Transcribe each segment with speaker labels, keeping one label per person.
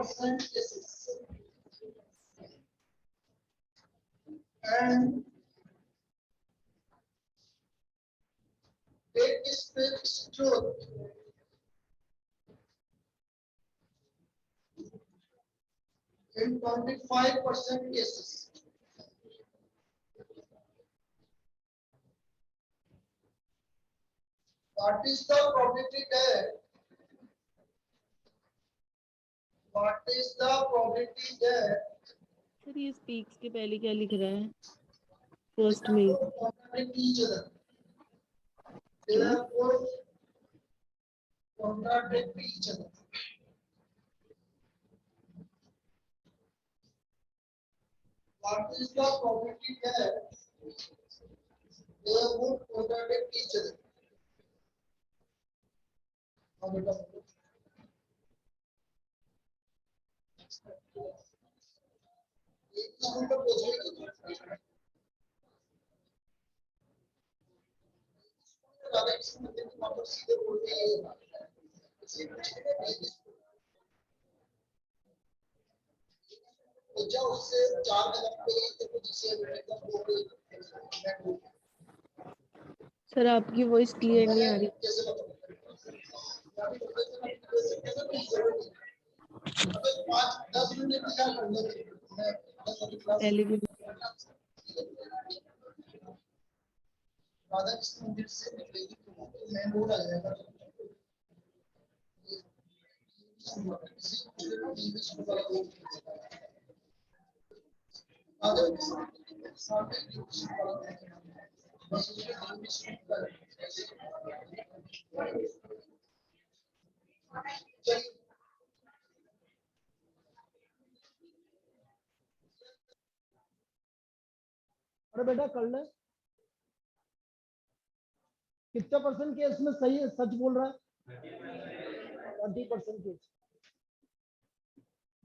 Speaker 1: cases. And it is fixed truth. In 25% cases. What is the probability there? What is the probability there?
Speaker 2: Sir ये speaks के पहले क्या लिख रहा है? फर्स्ट में
Speaker 1: Contradict each other. Therefore, contradict each other. What is the probability there? They would contradict each other.
Speaker 2: Sir आपकी voice clear नहीं आ रही। पहले भी
Speaker 3: अरे बेटा कर ले। कितने परसेंट केस में सही है, सच बोल रहा है? 30% केस।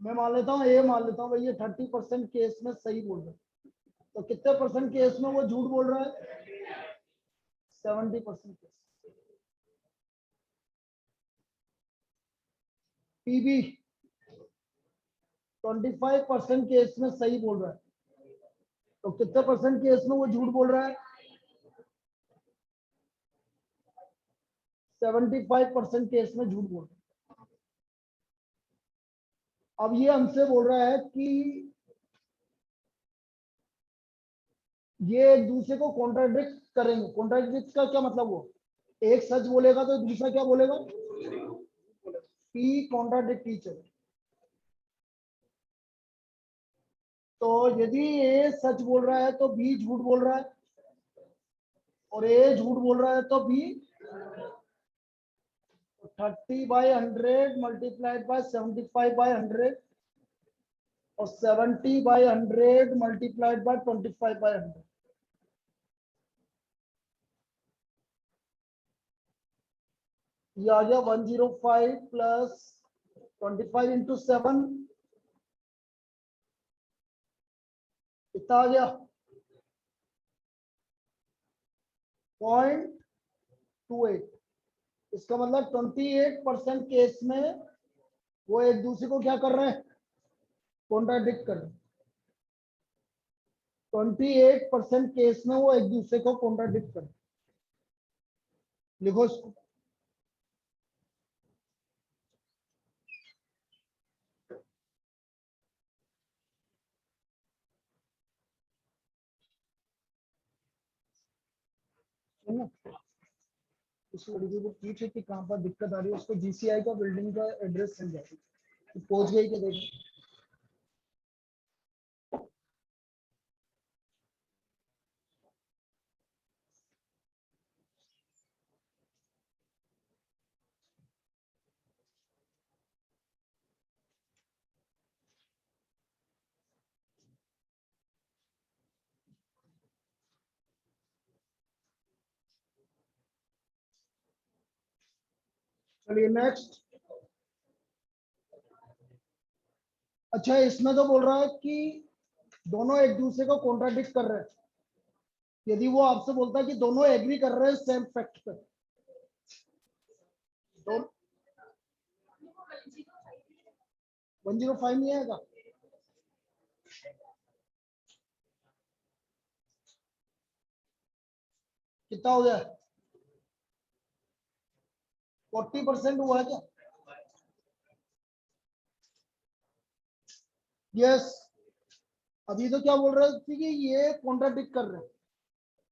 Speaker 3: मैं मान लेता हूँ, ये मान लेता हूँ भाई ये 30% केस में सही बोल रहा है, तो कितने परसेंट केस में वो झूठ बोल रहा है? 70% केस। पीबी 25% केस में सही बोल रहा है, तो कितने परसेंट केस में वो झूठ बोल रहा है? 75% केस में झूठ बोल रहा है। अब ये हमसे बोल रहा है कि ये एक दूसरे को कॉन्ट्राडिक्ट करेंगे। कॉन्ट्राडिक्ट का क्या मतलब? वो एक सच बोलेगा तो दूसरा क्या बोलेगा? P contradict each other. तो यदि ए सच बोल रहा है तो बी झूठ बोल रहा है, और ए झूठ बोल रहा है तो बी 30/100 मल्टीप्लाइड बाय 75/100 और 70/100 मल्टीप्लाइड बाय 25/100। ये आ गया 105 प्लस 25 इंटू 7 कितना आ गया? 0.28। इसका मतलब 28% केस में वो एक दूसरे को क्या कर रहे हैं? कॉन्ट्राडिक्ट कर रहे हैं। 28% केस में वो एक दूसरे को कॉन्ट्राडिक्ट कर रहे हैं। लिखो इसको। उस लड़की को पूछे कि कहाँ पर दिक्कत आ रही है, उसको जीसीआई का बिल्डिंग का एड्रेस समझा, तो पहुंच गई कि देख। चलिए नेक्स्ट। अच्छा, इसमें तो बोल रहा है कि दोनों एक दूसरे को कॉन्ट्राडिक्ट कर रहे हैं। यदि वो आपसे बोलता है कि दोनों एग्री कर रहे हैं सेम फैक्ट पर, 105 नहीं आएगा? कितना हो गया? 40% हुआ है क्या? यस। अभी तो क्या बोल रहे थे कि ये कॉन्ट्राडिक्ट कर रहे हैं।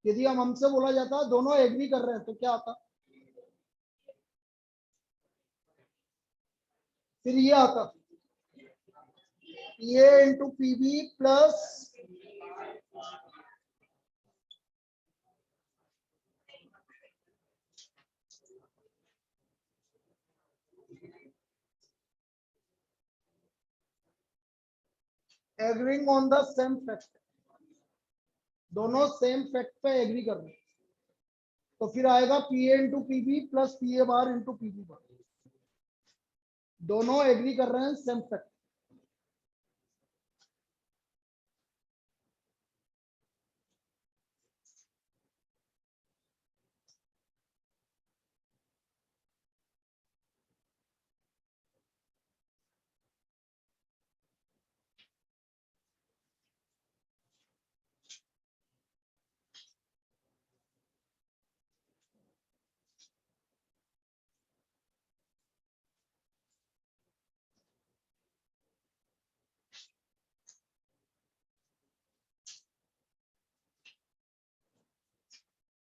Speaker 3: यदि हम हमसे बोला जाता दोनों एग्री कर रहे हैं तो क्या आता? फिर ये आता ये into PB plus agreeing on the same fact, दोनों सेम फैक्ट पे एग्री कर रहे हैं तो फिर आएगा P A into PB plus P A bar into PB bar. दोनों एग्री कर रहे हैं सेम फैक्ट।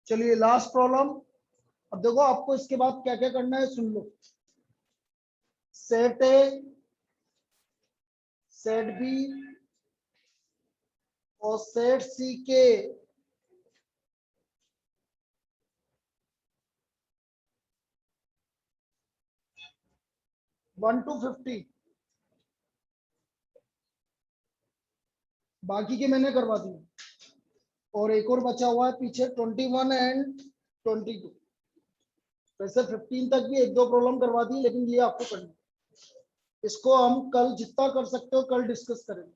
Speaker 3: चलिए लास्ट प्रॉब्लम। अब देखो आपको इसके बाद क्या क्या करना है सुन लो। सेट ए, सेट बी और सेट सी के वन टू 50, बाकी के मैंने करवा दिए और एक और बचा हुआ है पीछे 21 एंड 22। वैसे 15 तक भी एक दो प्रॉब्लम करवा दी लेकिन ये आपको करना है। इसको हम कल जितना कर सकते हो कल डिस्कस करेंगे।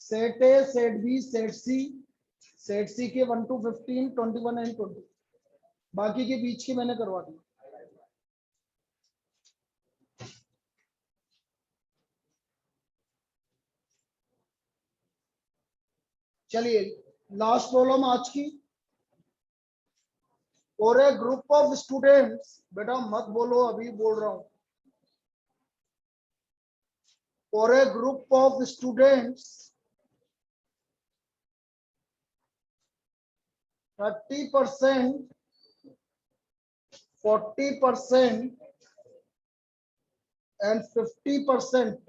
Speaker 3: Set A, set B, set C के 1 to 15, 21 एंड 20, बाकी के बीच के मैंने करवा दी। चलिए लास्ट प्रॉब्लम आज की। और ए ग्रुप ऑफ स्टूडेंट्स, बेटा मत बोलो अभी बोल रहा हूं। और ए group of students 30%, 40% and 50%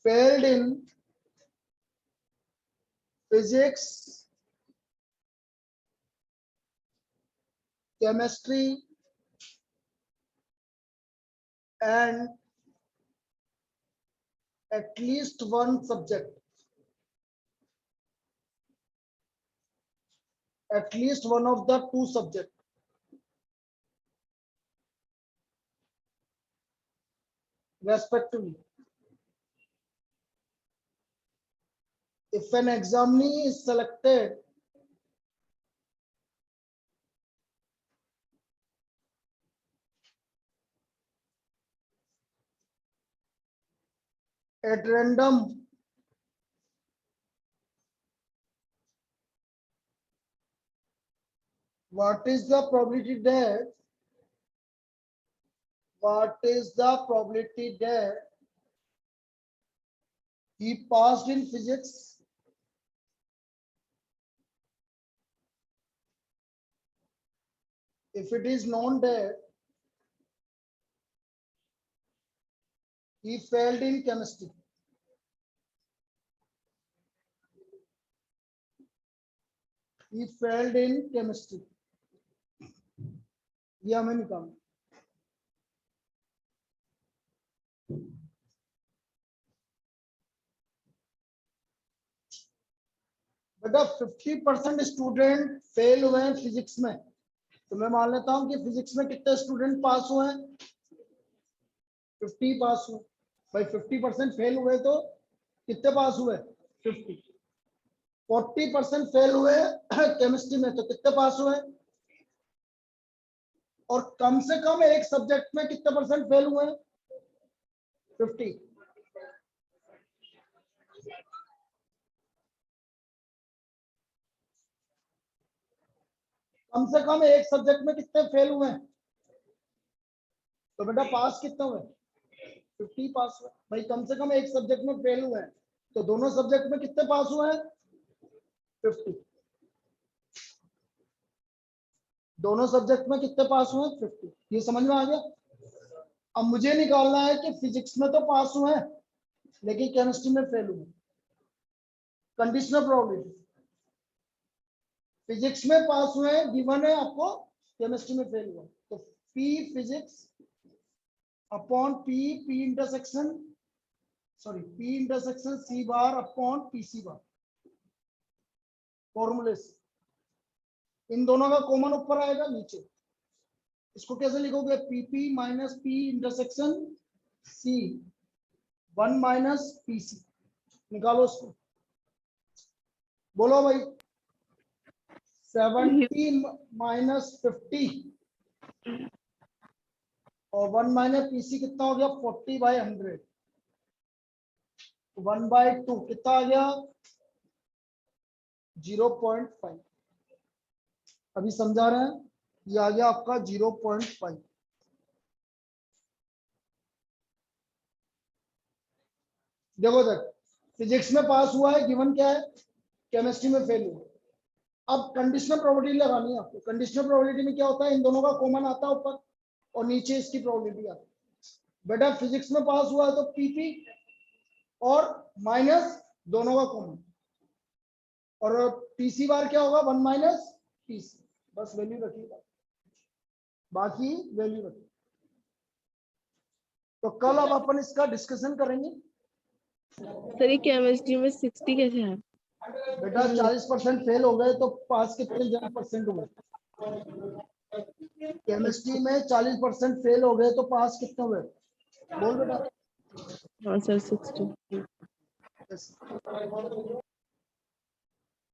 Speaker 3: failed in physics, chemistry and at least one subject. At least one of the two subjects. Respectively. If an examinee is selected at random what is the probability that he passed in physics, if it is known that he failed in chemistry? He failed in chemistry. ये हमें निकालना। बेटा 50% student fail हुए हैं physics में, तो मैं मान लेता हूं कि फिजिक्स में कितने स्टूडेंट पास हुए हैं? 50 पास हुए। भाई 50% फेल हुए तो कितने पास हुए? 50। 40% फेल हुए केमिस्ट्री में तो कितने पास हुए? और कम से कम एक सब्जेक्ट में कितने परसेंट फेल हुए हैं? 50। कम से कम एक सब्जेक्ट में कितने फेल हुए हैं? तो बेटा पास कितने हुए? 50 पास हुए। भाई कम से कम एक सब्जेक्ट में फेल हुए हैं, तो दोनों सब्जेक्ट में कितने पास हुए हैं? 50। दोनों सब्जेक्ट में कितने पास हुए हैं? 50। ये समझ में आ गया? अब मुझे निकालना है कि फिजिक्स में तो पास हुए हैं लेकिन केमिस्ट्री में फेल हुए। कंडीशनल प्रोबेबिलिटी, फिजिक्स में पास हुए हैं गिवन है आपको, केमिस्ट्री में फेल हुआ, तो P physics upon P intersection C bar upon P C bar. फॉर्मूले से इन दोनों का कॉमन ऊपर आएगा नीचे। इसको कैसे लिखोगे? PP minus P intersection C 1 minus PC. निकालो उसको, बोलो भाई। 70 माइनस 50 और 1 माइनस पीसी कितना हो गया? 40/100। 1/2 कितना आ गया? 0.5। अभी समझा रहे हैं? ये आ गया आपका 0.5। देखो सर, फिजिक्स में पास हुआ है गिवन क्या है, केमिस्ट्री में फेल हुआ। अब कंडीशनल प्रोबेबिलिटी लगानी है आपको। कंडीशनल प्रोबेबिलिटी में क्या होता है? इन दोनों का कॉमन आता है ऊपर और नीचे इसकी प्रोबेबिलिटी आती है। बेटा फिजिक्स में पास हुआ है तो पीपी और माइनस दोनों का कॉमन, और पीसी बार क्या होगा? 1 माइनस पीसी। बस वैल्यू रखिएगा, बाकी वैल्यू रखिए। तो कल अब अपन इसका डिस्कशन करेंगे।
Speaker 2: सर ये केमिस्ट्री में 60 कैसे है?
Speaker 3: बेटा 40% फेल हो गए तो पास कितने परसेंट हुए? केमिस्ट्री में 40% फेल हो गए तो पास कितने हुए? बोल बेटा।
Speaker 2: हाँ सर 60।
Speaker 3: Yes.